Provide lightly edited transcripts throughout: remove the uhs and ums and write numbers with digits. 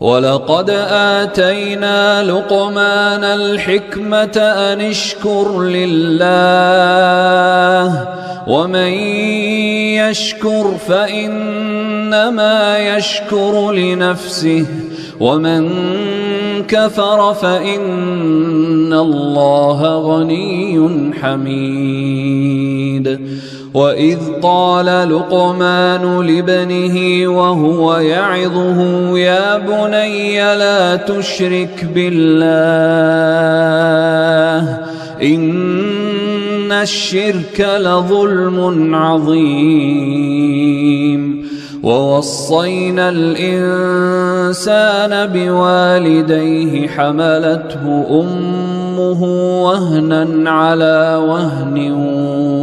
ولقد آتينا لقمان الحكمة أن اشكر لله ومن يشكر فإنما يشكر لنفسه ومن كفر فإن الله غني حميد. وإذ قال لقمان لابنه وهو يعظه يا بني لا تشرك بالله إن الشرك لظلم عظيم. ووصينا الإنسان بوالديه حملته أمه وهنا على وهن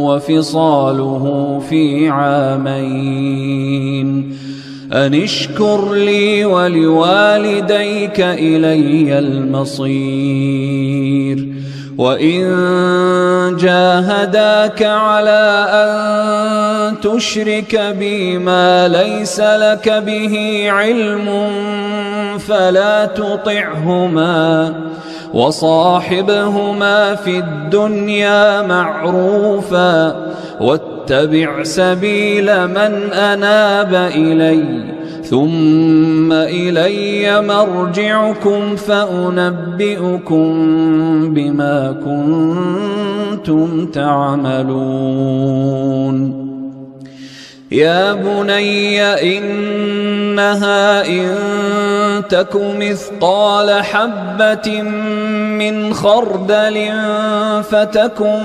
وفصاله في عامين أن اشكر لي ولوالديك إلي المصير. وإن جاهداك على أن تشرك بي ما ليس لك به علم فلا تطعهما وصاحبهما في الدنيا معروفا واتبع سبيل من أناب إلي ثم إلي مرجعكم فأنبئكم بما كنتم تعملون. يا بني إنها إن تك مثقال حبة من خردل فتكن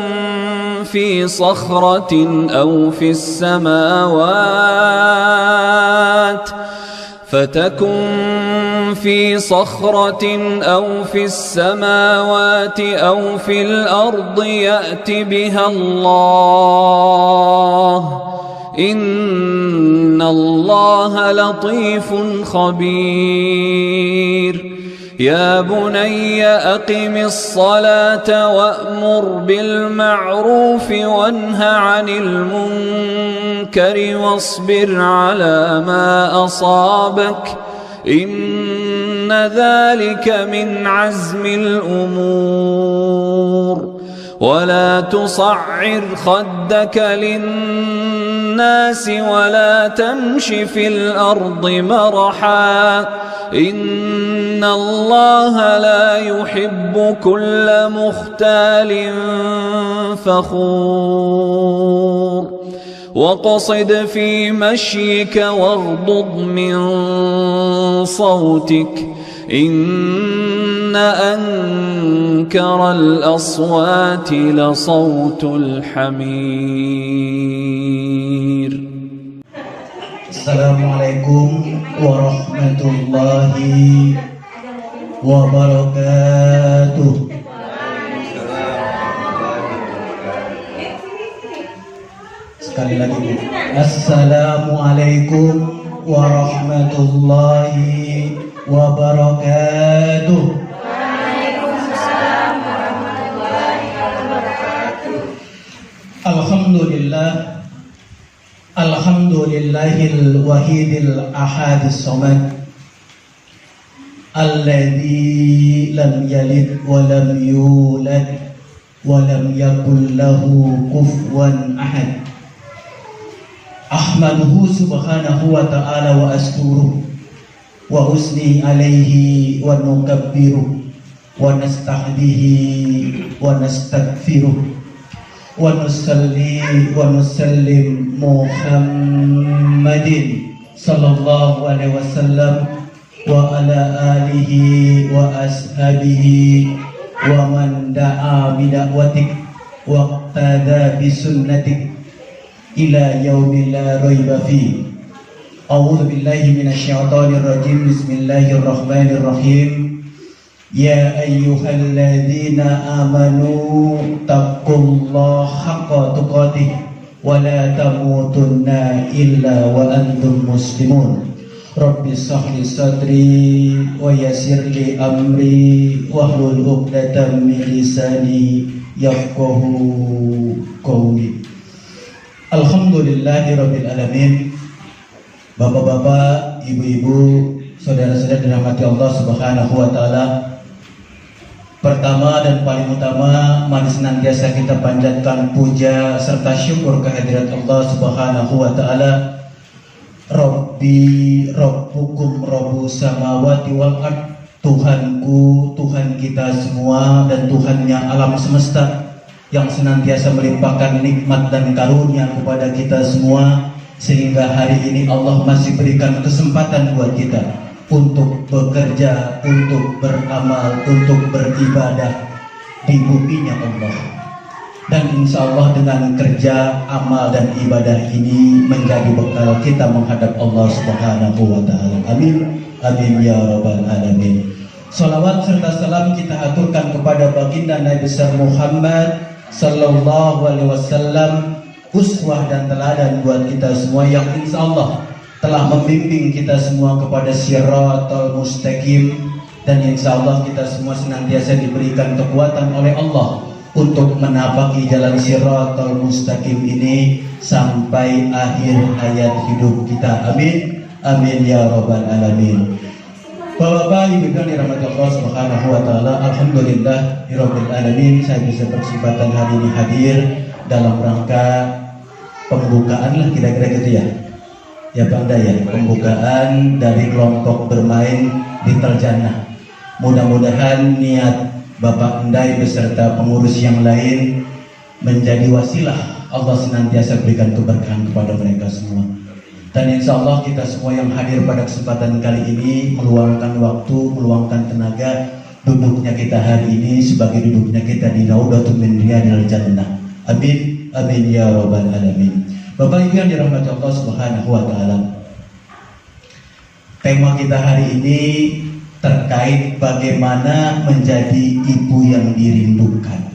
في صخرة أو في السماوات أو في الأرض يأت بها الله إن الله لطيف خبير. يا بني أقم الصلاة وأمر بالمعروف وانه عن المنكر واصبر على ما أصابك إن ذلك من عزم الأمور. ولا تصعر خدك للناس ولا تمش في الأرض مرحا إن الله لا يحب كل مختال فخور. واقصد في مشيك واغضض من صوتك إن أنكر الأصوات لصوت الحمير. السلام عليكم ورحمة الله وبركاته. Sekali lagi, Assalamualaikum warahmatullahi wabarakatuh. Waalaikumsalam warahmatullahi wabarakatuh. Alhamdulillah, alhamdulillahil wahidil ahadis samad alladzi lam yalid wa lam yulad wa lam yakul lahu kufuwan ahad. Ahmaduhu subhanahu wa ta'ala wa ashkuruh wa usni alaihi wa nukabbiruh wa nasta'dihi wa nastaghfiruh wa nusalli wa nusallim Muhammadin sallallahu alaihi wasallam wa ala alihi wa ashabihi wa man da'a bida'watik wa iqtada bisunnatik ila yaumil la raiba fi. A'udzu billahi minasyaitonir rajim. Bismillahirrahmanirrahim. Ya ayyuhalladzina amanu taqullaha haqqa tuqatih wa la tamutunna illa wa antum muslimun. Rabbi shrah li sadri wa yassir li amri wahlul 'uqdatam min lisani yafqahu qawli. Alhamdulillahirabbil alamin. Bapak-bapak, ibu-ibu, saudara-saudara dirahmati Allah Subhanahu wa taala. Pertama dan paling utama, mari senantiasa kita panjatkan puja serta syukur kehadirat Allah Subhanahu wa taala. Rabbi Rabbukum Rabbus samawati wal ard. Tuhanku, Tuhan kita semua dan Tuhannya alam semesta, yang senantiasa melimpahkan nikmat dan karunia kepada kita semua, sehingga hari ini Allah masih berikan kesempatan buat kita untuk bekerja, untuk beramal, untuk beribadah di buminya Allah. Dan insya Allah dengan kerja, amal dan ibadah ini menjadi bekal kita menghadap Allah Subhanahu wa taala. Amin. Amin ya rabbal alamin. Salawat serta salam kita aturkan kepada baginda Nabi besar Muhammad sallallahu alaihi wasallam, uswah dan teladan buat kita semua, yang insya Allah telah membimbing kita semua kepada siratal mustaqim. Dan insya Allah kita semua senantiasa diberikan kekuatan oleh Allah untuk menapaki jalan siratal mustaqim ini sampai akhir hayat hidup kita. Amin. Amin ya rabbal alamin. Bapak-bapak, ibu yang dirahmati Allah Subhanahu wa taala, alhamdulillah rabbil alamin, saya bisa bersempatan hari ini hadir dalam rangka pembukaan lah kira-kira gitu ya. Ya Bang Daya, pembukaan dari kelompok bermain di Terjana. Mudah-mudahan niat Bapak Endai beserta pengurus yang lain menjadi wasilah Allah senantiasa berikan keberkahan kepada mereka semua. Dan insya Allah kita semua yang hadir pada kesempatan kali ini meluangkan waktu, meluangkan tenaga, duduknya kita hari ini sebagai duduknya kita di Raudatul min Riyadil Jannah. Amin, amin ya rabbal alamin. Bapak Ibu yang dirahmati Allah Subhanahu wa taala, tema kita hari ini terkait bagaimana menjadi ibu yang dirindukan.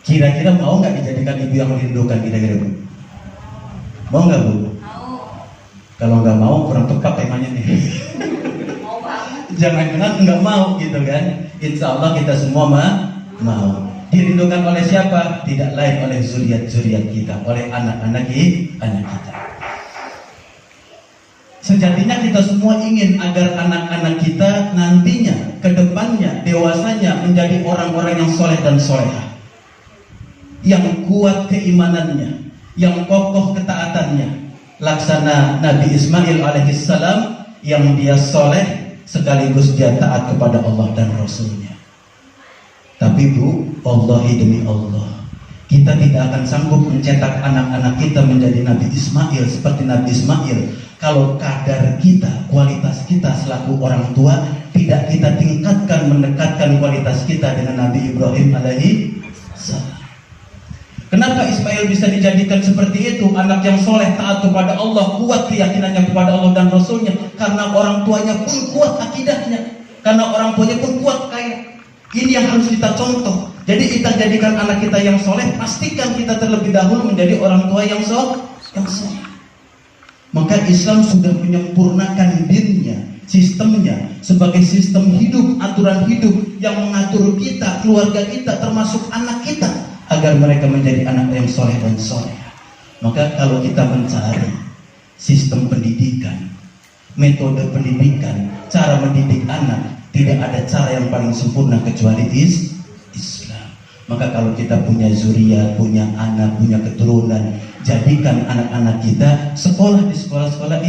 Kira-kira mau nggak dijadikan ibu yang dirindukan kira-kira Bu? Mau nggak Bu? Mau. Kalau nggak mau kurang tepat temanya nih. Mau banget. Jangan-jangan nggak mau gitu kan? Insya Allah kita semua mau. Dirindukan oleh siapa? Tidak lain oleh zuriat-zuriat kita, oleh anak-anak kita. Sejatinya kita semua ingin agar anak-anak kita nantinya, kedepannya, dewasanya menjadi orang-orang yang soleh dan solehah, yang kuat keimanannya, yang kokoh ketaatannya, laksana Nabi Ismail alaihissalam yang dia soleh sekaligus dia taat kepada Allah dan Rasulnya. Tapi Bu, wallahi demi Allah, kita tidak akan sanggup mencetak anak-anak kita menjadi Nabi Ismail seperti Nabi Ismail kalau kadar kita, kualitas kita selaku orang tua tidak kita tingkatkan, mendekatkan kualitas kita dengan Nabi Ibrahim alaihi salam. Kenapa Ismail bisa dijadikan seperti itu? Anak yang soleh, taat kepada Allah, kuat keyakinannya kepada Allah dan Rasulnya, karena orang tuanya pun kuat akidahnya, karena orang tuanya pun kuat kaya. Ini yang harus kita contoh. Jadi kita jadikan anak kita yang soleh, pastikan kita terlebih dahulu menjadi orang tua yang soleh. Maka Islam sudah menyempurnakan dinnya, sistemnya sebagai sistem hidup, aturan hidup yang mengatur kita, keluarga kita, termasuk anak kita, agar mereka menjadi anak yang soleh dan soleh. Maka kalau kita mencari sistem pendidikan, metode pendidikan, cara mendidik anak, tidak ada cara yang paling sempurna kecuali Islam. Maka kalau kita punya zuriat, punya anak, punya keturunan, jadikan anak-anak kita sekolah di sekolah-sekolah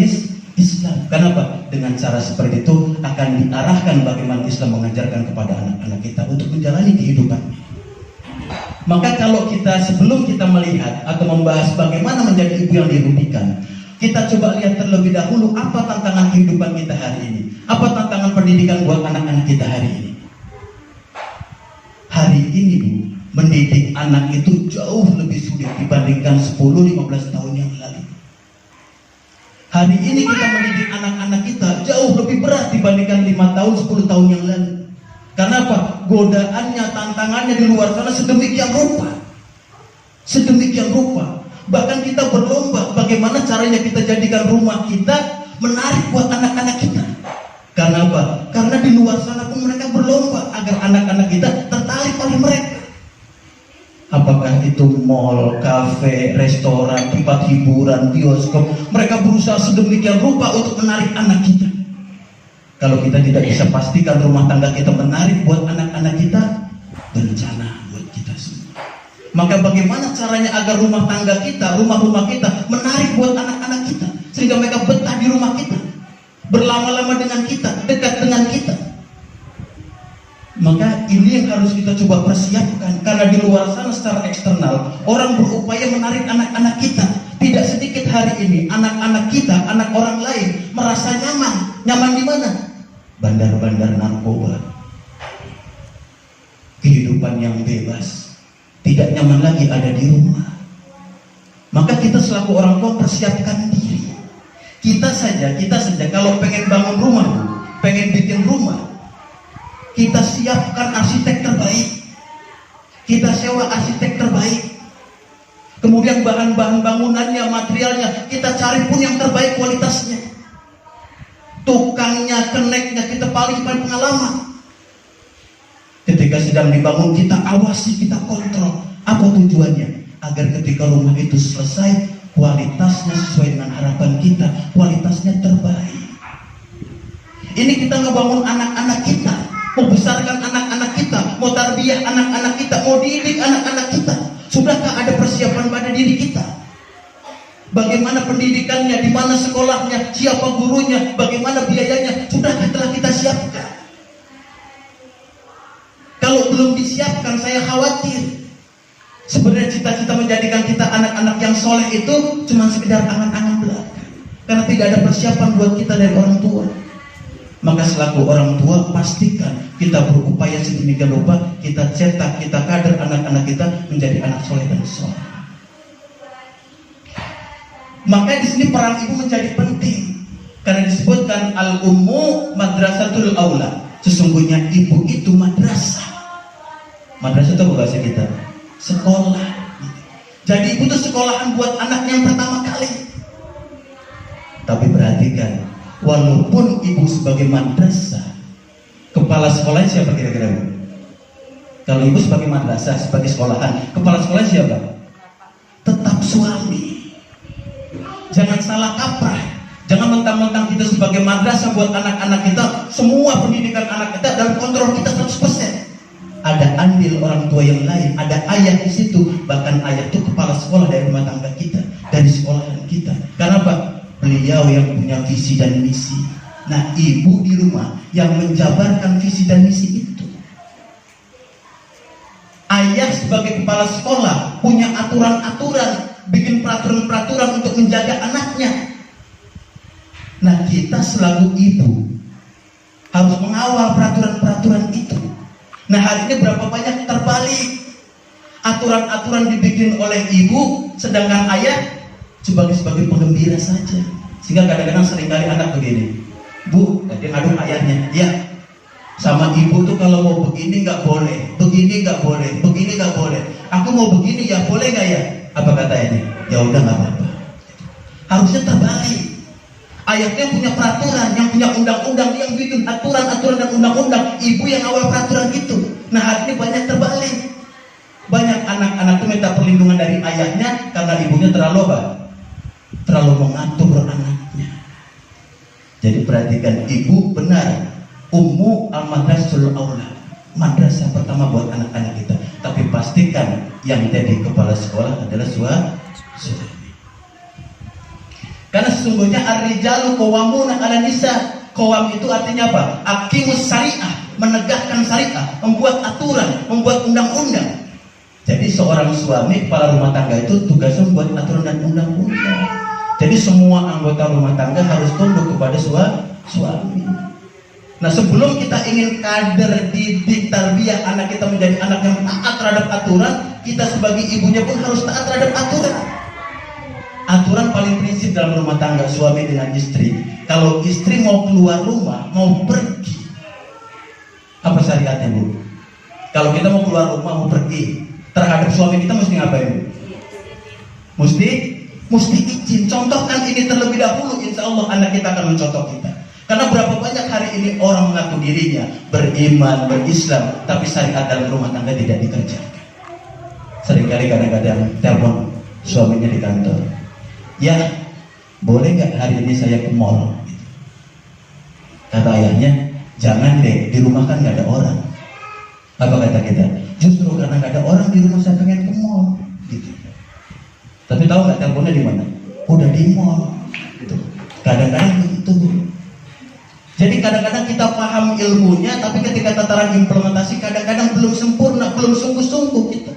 Islam. Kenapa? Dengan cara seperti itu akan diarahkan bagaimana Islam mengajarkan kepada anak-anak kita untuk menjalani kehidupannya. Maka kalau kita sebelum kita melihat atau membahas bagaimana menjadi ibu yang dirugikan, kita coba lihat terlebih dahulu apa tantangan kehidupan kita hari ini, apa tantangan pendidikan buat anak-anak kita hari ini. Hari ini Bu, mendidik anak itu jauh lebih sulit dibandingkan 10-15 tahun yang lalu. Hari ini kita mendidik anak-anak kita jauh lebih berat dibandingkan 5 tahun, 10 tahun yang lalu. Karena apa? Godaannya, tantangannya di luar sana sedemikian rupa. Sedemikian rupa. Bahkan kita berlomba bagaimana caranya kita jadikan rumah kita menarik buat anak-anak kita. Karena apa? Karena di luar sana pun mereka berlomba agar anak-anak kita tertarik oleh mereka. apakah itu mall, kafe, restoran, tempat hiburan, bioskop, mereka berusaha sedemikian rupa untuk menarik anak kita. Kalau kita tidak bisa pastikan rumah tangga kita menarik buat anak-anak kita, bencana buat kita semua. Maka bagaimana caranya agar rumah tangga kita, rumah-rumah kita menarik buat anak-anak kita, sehingga mereka betah di rumah kita, berlama-lama dengan kita, dekat dengan kita. Maka ini yang harus kita coba persiapkan, karena di luar sana secara eksternal orang berupaya menarik anak-anak kita. Tidak sedikit hari ini anak-anak kita, anak orang lain merasa nyaman. Nyaman di mana? Bandar-bandar narkoba, kehidupan yang bebas, tidak nyaman lagi ada di rumah. Maka kita selaku orang tua persiapkan diri. Kita saja kalau pengen bangun rumah, pengen bikin rumah, kita siapkan arsitek terbaik, kita sewa arsitek terbaik, kemudian bahan-bahan bangunannya, materialnya kita cari pun yang terbaik kualitasnya, tukangnya, keneknya kita paling pengalaman. Ketika sedang dibangun kita awasi, kita kontrol. Apa tujuannya? Agar ketika rumah itu selesai, kualitasnya sesuai dengan harapan kita, kualitasnya terbaik. Ini kita ngebangun anak-anak kita, mau besarkan anak-anak kita, mau tarbiyah anak-anak kita, mau didik anak-anak kita. Sudahkah ada persiapan pada diri kita? Bagaimana pendidikannya, di mana sekolahnya, siapa gurunya, bagaimana biayanya, sudahkah telah kita siapkan? Kalau belum disiapkan, saya khawatir sebenarnya cita-cita menjadikan kita anak-anak yang soleh itu cuma sekedar angan-angan belaka, karena tidak ada persiapan buat kita dari orang tua. Maka selaku orang tua pastikan kita berupaya sedemikian rupa, kita cetak, kita kader anak-anak kita menjadi anak soleh dan soleh. Maka di sini peran ibu menjadi penting, karena disebutkan al-ummu madrasatul aula. Sesungguhnya ibu itu madrasah. Madrasah itu apa bahasa kita? Sekolah. Jadi ibu itu sekolahan buat anak yang pertama kali. Tapi perhatikan, walaupun ibu sebagai madrasah, kepala sekolahnya siapa kira-kira Bu? Kalau ibu sebagai madrasah, sebagai sekolahan, kepala sekolah siapa? Tetap suami. Jangan salah kaprah. Jangan mentang-mentang kita sebagai madrasah buat anak-anak kita, semua pendidikan anak kita dalam kontrol kita 100%. Ada andil orang tua yang lain, ada ayah di situ, bahkan ayah itu kepala sekolah dari rumah tangga kita, dari sekolahan kita. Karena apa? Beliau yang punya visi dan misi. Nah, ibu di rumah yang menjabarkan visi dan misi itu. Ayah sebagai kepala sekolah punya aturan-aturan, bikin peraturan-peraturan untuk menjaga anaknya. Nah, kita selaku ibu harus mengawal peraturan-peraturan itu. Nah, hari ini berapa banyak terbalik aturan-aturan dibikin oleh ibu, sedangkan ayah sebagai penggembira saja. Sehingga kadang-kadang seringkali anak begini, Bu, tadi ngadu ayahnya, ya sama ibu tuh kalau mau begini nggak boleh, begini nggak boleh, begini nggak boleh. Aku mau begini ya, boleh nggak ya? Apa kata ini? Ya udah nggak apa-apa. Harusnya terbalik. Ayahnya punya peraturan, yang punya undang-undang, yang bikin aturan-aturan dan undang-undang. Ibu yang awal peraturan itu. Nah, hari ini banyak terbalik. Banyak anak-anak itu minta perlindungan dari ayahnya karena ibunya terlalu apa? Terlalu mengatur anaknya. Jadi perhatikan, ibu benar, ummu al-madrasatul aula, madrasah pertama buat anak-anak kita. Tapi pastikan yang jadi kepala sekolah adalah suami. Karena sesungguhnya ar-rijalu qawwamuna 'alan nisa. Qawam itu artinya apa? Aqimus syariah, menegakkan syariah, membuat aturan, membuat undang-undang. Jadi seorang suami, kepala rumah tangga itu tugasnya membuat aturan dan undang-undang. Jadi semua anggota rumah tangga harus tunduk kepada suami. Nah, sebelum kita ingin kader, didik, tarbiyah anak kita menjadi anak yang taat terhadap aturan, kita sebagai ibunya pun harus taat terhadap aturan. Aturan paling prinsip dalam rumah tangga suami dengan istri. Kalau istri mau keluar rumah, mau pergi, apa syariatnya Bu? Kalau kita mau keluar rumah, mau pergi, terhadap suami kita mesti ngapain Bu? Mesti izin. Contohkan ini terlebih dahulu, insya Allah anak kita akan mencontoh kita. Karena berapa banyak hari ini orang mengaku dirinya beriman, berislam, tapi syariat dalam rumah tangga tidak dikerjakan. seringkali kadang-kadang telepon suaminya di kantor, ya boleh nggak hari ini saya ke mall? Kata ayahnya, jangan deh, di rumah kan nggak ada orang. Apa kata kita? Justru karena nggak ada orang di rumah saya pengen ke mall. Gitu. Tapi tahu nggak teleponnya di mana? Udah di mall. Gitu. Kadang-kadang begitu. Jadi kadang-kadang kita paham ilmunya, tapi ketika tataran implementasi kadang-kadang belum sempurna, belum sungguh-sungguh gitu.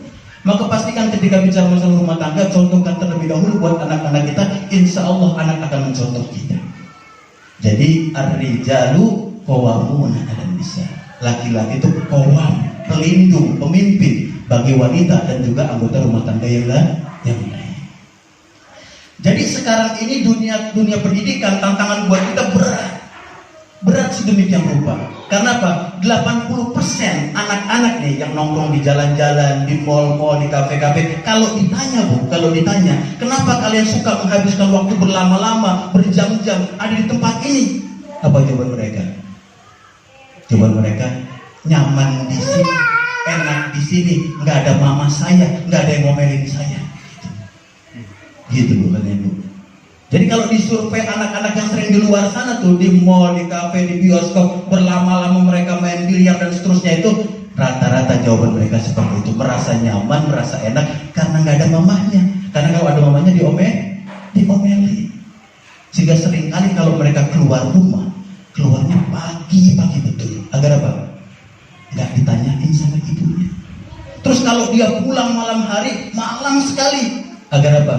Maka pastikan ketika bicara masalah rumah tangga, contohkan terlebih dahulu buat anak-anak kita. Insya Allah anak akan mencontoh kita. Jadi ar-rijalu qawwamuna 'alan nisa. Laki-laki itu qawwam, pelindung, pemimpin bagi wanita dan juga anggota rumah tangga yang lain. Jadi sekarang ini dunia pendidikan, tantangan buat kita berat sedemikian rupa. Karena apa? 80% anak-anak nih yang nongkrong di jalan-jalan, di mall-mall, di kafe-kafe, kalau ditanya, kenapa kalian suka menghabiskan waktu berlama-lama, berjam-jam ada di tempat ini? Apa jawaban mereka? Jawaban mereka, nyaman di sini, enak di sini, nggak ada mama saya, nggak ada yang ngomelin saya. Gitu bukan Ibu. Jadi kalau disurvei anak-anak yang sering di luar sana tuh, di mall, di kafe, di bioskop, berlama-lama mereka main biliar dan seterusnya, itu rata-rata jawaban mereka seperti itu. Merasa nyaman, merasa enak karena nggak ada mamahnya. Karena kalau ada mamahnya diomeli. Sehingga seringkali kalau mereka keluar rumah, keluarnya pagi-pagi betul. Agar apa? Nggak ditanyain sama ibunya. Terus kalau dia pulang malam hari, malam sekali. Agar apa?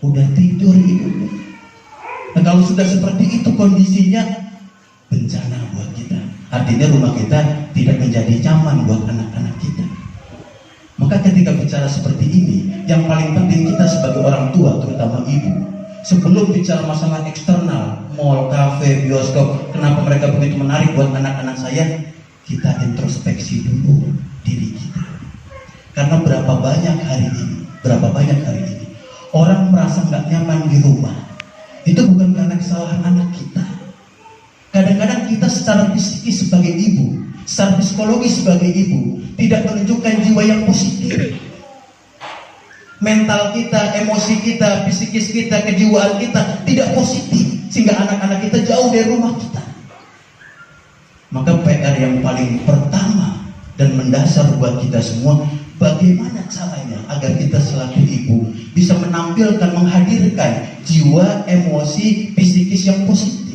Udah tidur ibunya. Nah, kalau sudah seperti itu kondisinya, bencana buat kita. Artinya rumah kita tidak menjadi nyaman buat anak-anak kita. Maka ketika bicara seperti ini, yang paling penting kita sebagai orang tua, terutama ibu, sebelum bicara masalah eksternal, mall, kafe, bioskop, kenapa mereka begitu menarik buat anak-anak saya, kita introspeksi dulu diri kita. Karena berapa banyak hari ini orang merasa nggak nyaman di rumah. Itu bukan karena kesalahan anak kita. Kadang-kadang kita secara psikis sebagai ibu, secara psikologis sebagai ibu, tidak menunjukkan jiwa yang positif. Mental kita, emosi kita, psikis kita, kejiwaan kita tidak positif, sehingga anak-anak kita jauh dari rumah kita. Maka PR yang paling pertama dan mendasar buat kita semua, bagaimana caranya agar kita selaku ibu bisa menampilkan, menghadirkan jiwa, emosi, psikis yang positif.